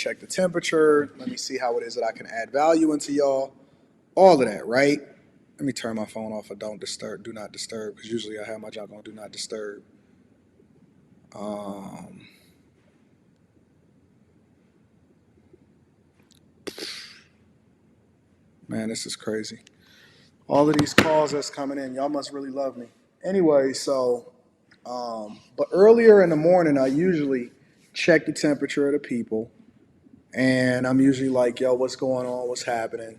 check the temperature. Let me see how it is that I can add value into y'all. All of that, right? Let me turn my phone off for don't disturb, do not disturb, because usually I have my job on do not disturb. Man, this is crazy. All of these calls that's coming in, y'all must really love me. Anyway, so, but earlier in the morning, I usually check the temperature of the people, and I'm usually like, yo, what's going on? What's happening?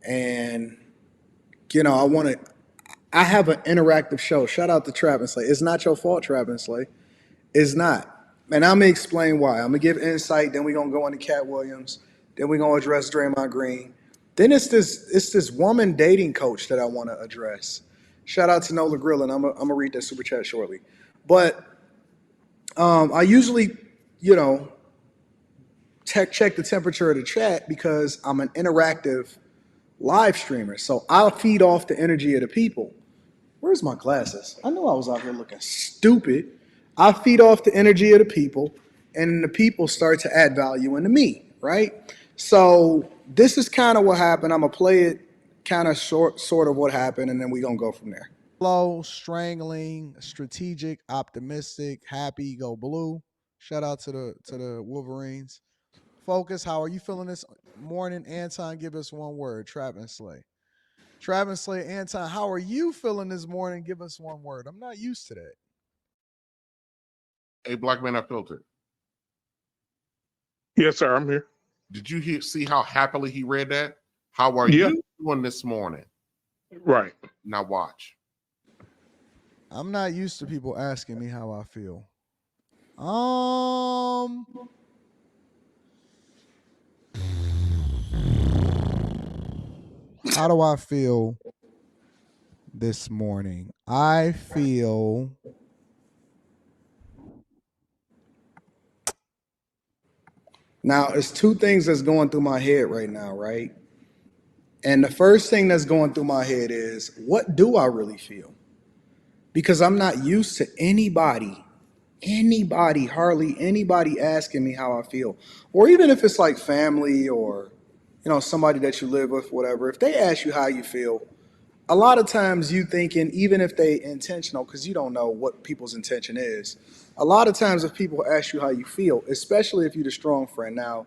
And, I have an interactive show. Shout out to Trap and Slay. It's not your fault, Trap and Slay. It's not. And I'm going to explain why. I'm going to give insight, then we're going to go into Cat Williams, then we're going to address Draymond Green. Then it's this woman dating coach that I want to address. Shout out to Nola Grill, and I'm going to read that super chat shortly. But I usually, check the temperature of the chat because I'm an interactive live streamer. So I'll feed off the energy of the people. Where's my glasses? I knew I was out here looking stupid. I feed off the energy of the people, and the people start to add value into me, right? So this is kind of what happened. I'm going to play it kind of sort of what happened, and then we're going to go from there. Slow, strangling, strategic, optimistic, happy, go blue. Shout out to the Wolverines. Focus, how are you feeling this morning? Anton, give us one word. Trap and Slay. Trap and Slay, Anton, how are you feeling this morning? Give us one word. I'm not used to that. A black man are filtered. Yes, sir. I'm here. Did you see how happily he read that? How are you doing this morning? Right. Now watch. I'm not used to people asking me how I feel. How do I feel this morning? I feel now it's two things that's going through my head right now, right? And the first thing that's going through my head is, what do I really feel? Because I'm not used to anybody, hardly anybody asking me how I feel. Or even if it's like family or, somebody that you live with, whatever. If they ask you how you feel, a lot of times you thinking, even if they intentional, because you don't know what people's intention is. A lot of times if people ask you how you feel, especially if you're the strong friend. Now,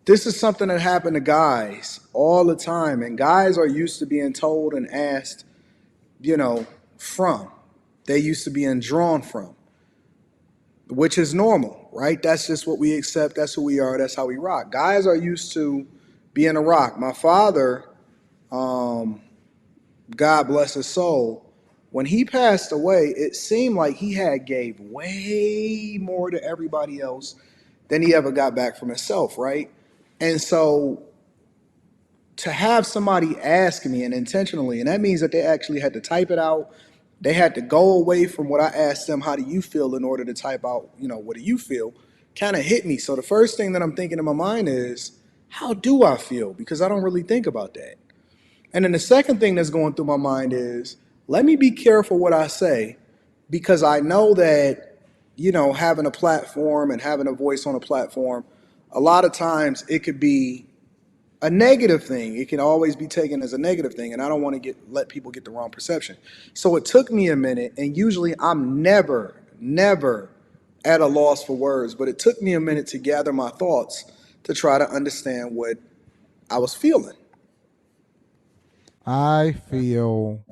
this is something that happened to guys all the time. And guys are used to being told and asked, from. They used to being drawn from, which is normal, right? That's just what we accept. That's who we are. That's how we rock. Guys are used to being a rock. My father, God bless his soul, when he passed away, it seemed like he had gave way more to everybody else than he ever got back from himself, right? And so to have somebody ask me, and intentionally, and that means that they actually had to type it out. They had to go away from what I asked them, how do you feel, in order to type out, what do you feel, kind of hit me. So the first thing that I'm thinking in my mind is, how do I feel? Because I don't really think about that. And then the second thing that's going through my mind is, let me be careful what I say, because I know that, having a platform and having a voice on a platform, a lot of times it could be a negative thing. It can always be taken as a negative thing, and I don't want to let people get the wrong perception. So it took me a minute, and usually I'm never at a loss for words, but it took me a minute to gather my thoughts to try to understand what I was feeling. I feel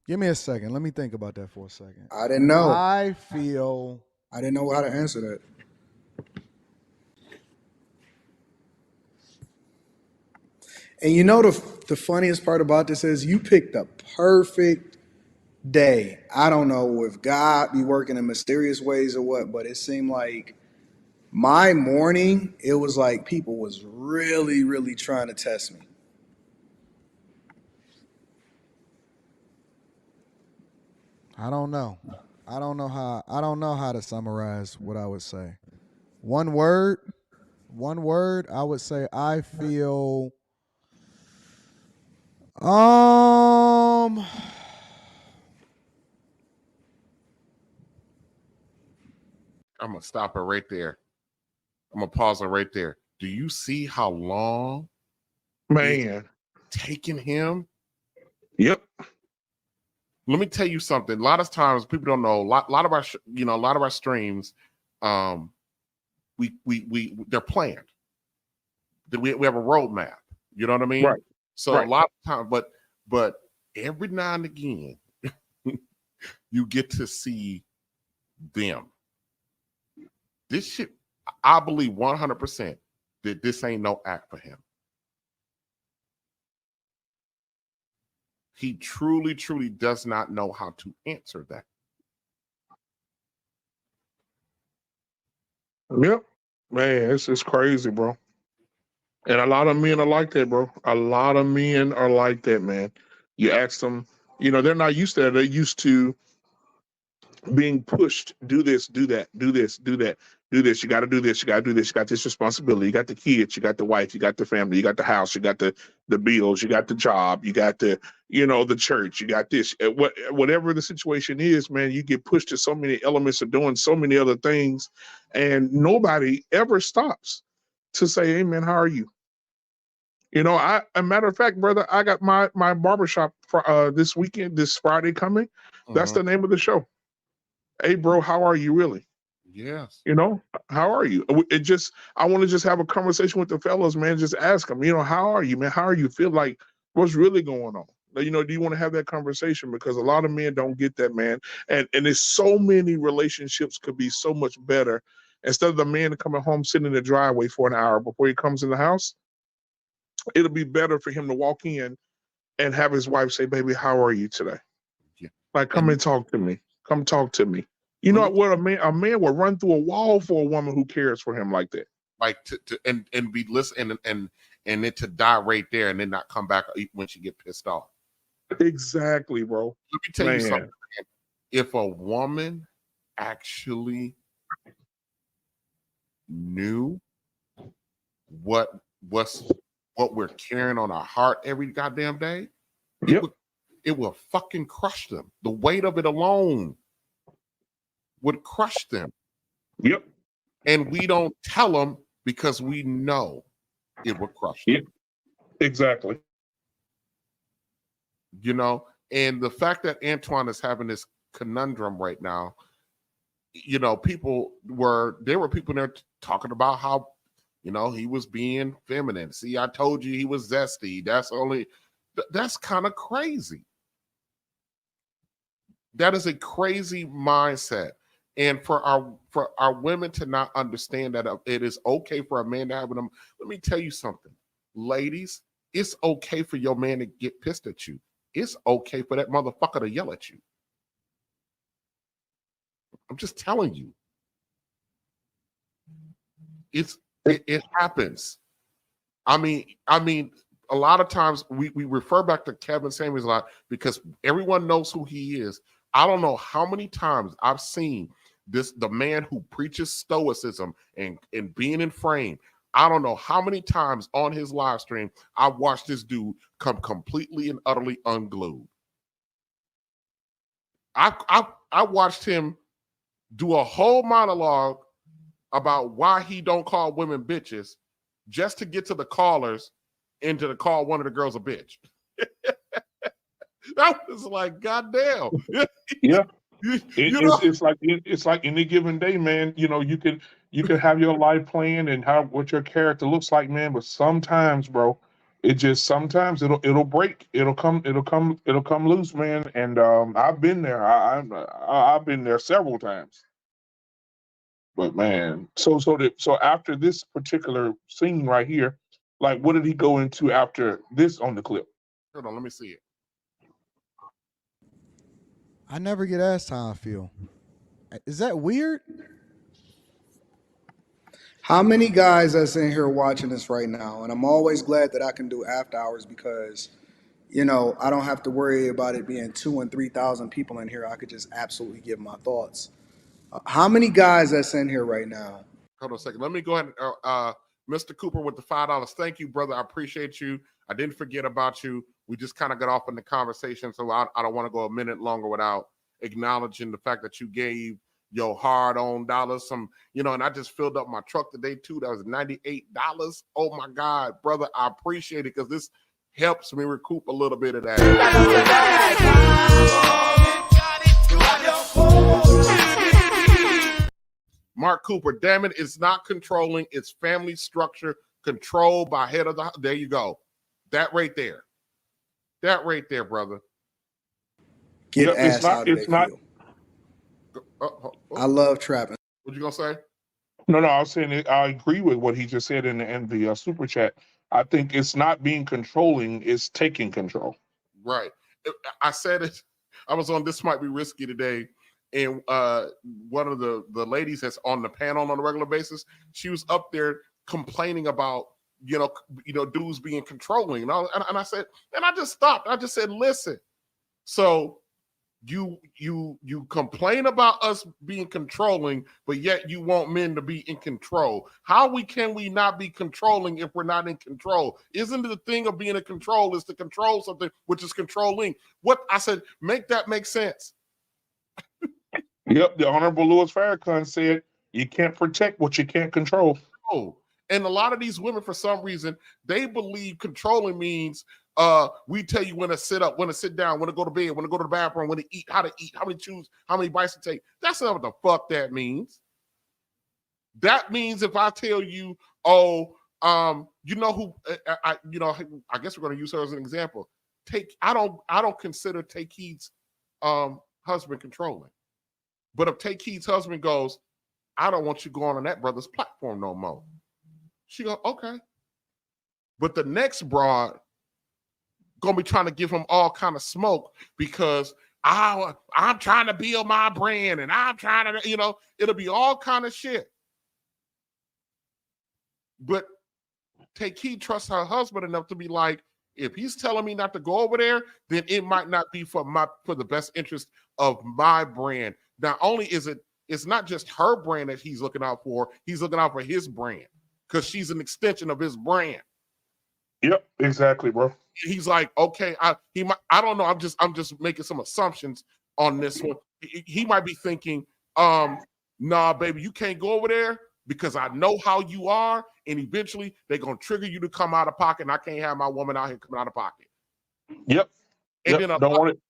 give me a second. Let me think about that for a second. I didn't know. I didn't know how to answer that. And the funniest part about this is you picked the perfect day. I don't know if God be working in mysterious ways or what, but it seemed like my morning, it was like people was really, really trying to test me. I don't know how to summarize what I would say. One word, I would say I feel I'm gonna stop it right there. I'm gonna pause it right there. Do you see how long Man. taking him? Yep. Let me tell you something. A lot of times people don't know. A lot of our, a lot of our streams, they're planned. We have a roadmap. You know what I mean? Right. So a lot of times, but every now and again, you get to see them. This shit, I believe 100% that this ain't no act for him. He truly, truly does not know how to answer that. Yep. Man, it's crazy, bro. And a lot of men are like that, bro. A lot of men are like that, man. You ask them, they're not used to that. They're used to being pushed, do this, do that, do this, do that, do this. You got to do this. You got to do this. You got this responsibility. You got the kids. You got the wife. You got the family. You got the house. You got the bills. You got the job. You got the church. You got this. Whatever the situation is, man, you get pushed to so many elements of doing so many other things, and nobody ever stops to say, "Hey, man, how are you?" A matter of fact, brother, I got my barbershop for this weekend, this Friday coming. That's the name of the show. Hey, bro, how are you really? Yes. How are you? I want to just have a conversation with the fellas, man. Just ask them, how are you, man? How are you? Feel like what's really going on? Do you want to have that conversation? Because a lot of men don't get that, man. And there's so many relationships could be so much better. Instead of the man coming home, sitting in the driveway for an hour before he comes in the house, it'll be better for him to walk in and have his wife say, "Baby, how are you today?" Yeah. Like, come and talk to me. Come talk to me. You know what? A man will run through a wall for a woman who cares for him like that. Like and be listening and it to die right there and then not come back when she get pissed off. Exactly, bro. Let me tell you something. Man. If a woman actually knew what we're carrying on our heart every goddamn day, it will fucking crush them. The weight of it alone would crush them. Yep. And we don't tell them because we know it will crush them. Yep. Exactly. And the fact that Antoine is having this conundrum right now, there were people there talking about how, he was being feminine. See, I told you he was zesty. That's kind of crazy. That is a crazy mindset. And for our women to not understand that it is okay for a man to have them. Let me tell you something, ladies, it's okay for your man to get pissed at you. It's okay for that motherfucker to yell at you. I'm just telling you. It happens. I mean, a lot of times we refer back to Kevin Samuels a lot because everyone knows who he is. I don't know how many times I've seen the man who preaches stoicism and being in frame. I don't know how many times on his live stream I watched this dude come completely and utterly unglued. I watched him do a whole monologue about why he don't call women bitches just to get to the callers and to call one of the girls a bitch. That was like, goddamn. Yeah. It's like any given day, man. You can have your life plan and what your character looks like, man. But sometimes, bro, sometimes it'll break. It'll come loose, man. And I've been there. I've been there several times. But man, so after this particular scene right here, like, what did he go into after this on the clip? Hold on, let me see it. I never get asked how I feel. Is that weird? How many guys that's in here watching this right now? And I'm always glad that I can do after hours because, I don't have to worry about it being 2,000 and 3,000 people in here. I could just absolutely give my thoughts. How many guys that's in here right now? Hold on a second. Let me go ahead. Mr. Cooper with the $5. Thank you, brother. I appreciate you. I didn't forget about you. We just kind of got off in the conversation, so I don't want to go a minute longer without acknowledging the fact that you gave your hard-earned dollars, some, and I just filled up my truck today too. That was $98. Oh my God, brother, I appreciate it because this helps me recoup a little bit of that. Mark Cooper, damn it, it's not controlling, it's family structure controlled by head of the, there you go. That right there, brother. Get Yeah, asked how do they feel. I love trapping. What you gonna say? No, I was saying I agree with what he just said in the super chat. I think it's not being controlling; it's taking control. Right. I said it. I was on This Might Be Risky today, and one of the ladies that's on the panel on a regular basis, she was up there complaining about dudes being controlling, and I said, and I just stopped. I just said, listen, so you complain about us being controlling, but yet you want men to be in control. How can we not be controlling if we're not in control? Isn't the thing of being in control is to control something, which is controlling? What I said, make that make sense. Yep, the Honorable Louis Farrakhan said you can't protect what you can't control. Oh, and a lot of these women, for some reason, they believe controlling means we tell you when to sit up, when to sit down, when to go to bed, when to go to the bathroom, when to eat, how many choose, how many bites to take. That's not what the fuck that means. That means if I tell you, you know who, I guess we're going to use her as an example. I don't consider Take Heed's husband controlling. But if Take Heed's husband goes, I don't want you going on that brother's platform no more. She go, okay. But the next broad gonna be trying to give him all kind of smoke because I'm trying to build my brand and I'm trying to, it'll be all kind of shit. But Take Heed trusts her husband enough to be like, if he's telling me not to go over there, then it might not be for the best interest of my brand. Not only is it's not just her brand that he's looking out for, he's looking out for his brand because she's an extension of his brand. Yep, exactly, bro. He's like, okay, I don't know. I'm just making some assumptions on this one. He might be thinking, nah, baby, you can't go over there because I know how you are, and eventually they're gonna trigger you to come out of pocket, and I can't have my woman out here coming out of pocket. Yep. And then don't want it.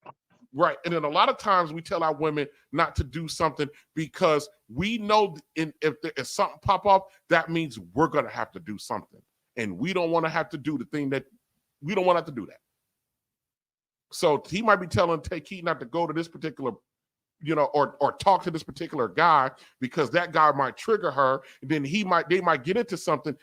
Right. And then a lot of times we tell our women not to do something because we know if something pop up, that means we're going to have to do something. And we don't want to have to do the thing that we don't want to have to do that. So he might be telling Take Heed not to go to this particular, or talk to this particular guy because that guy might trigger her. And then they might get into something.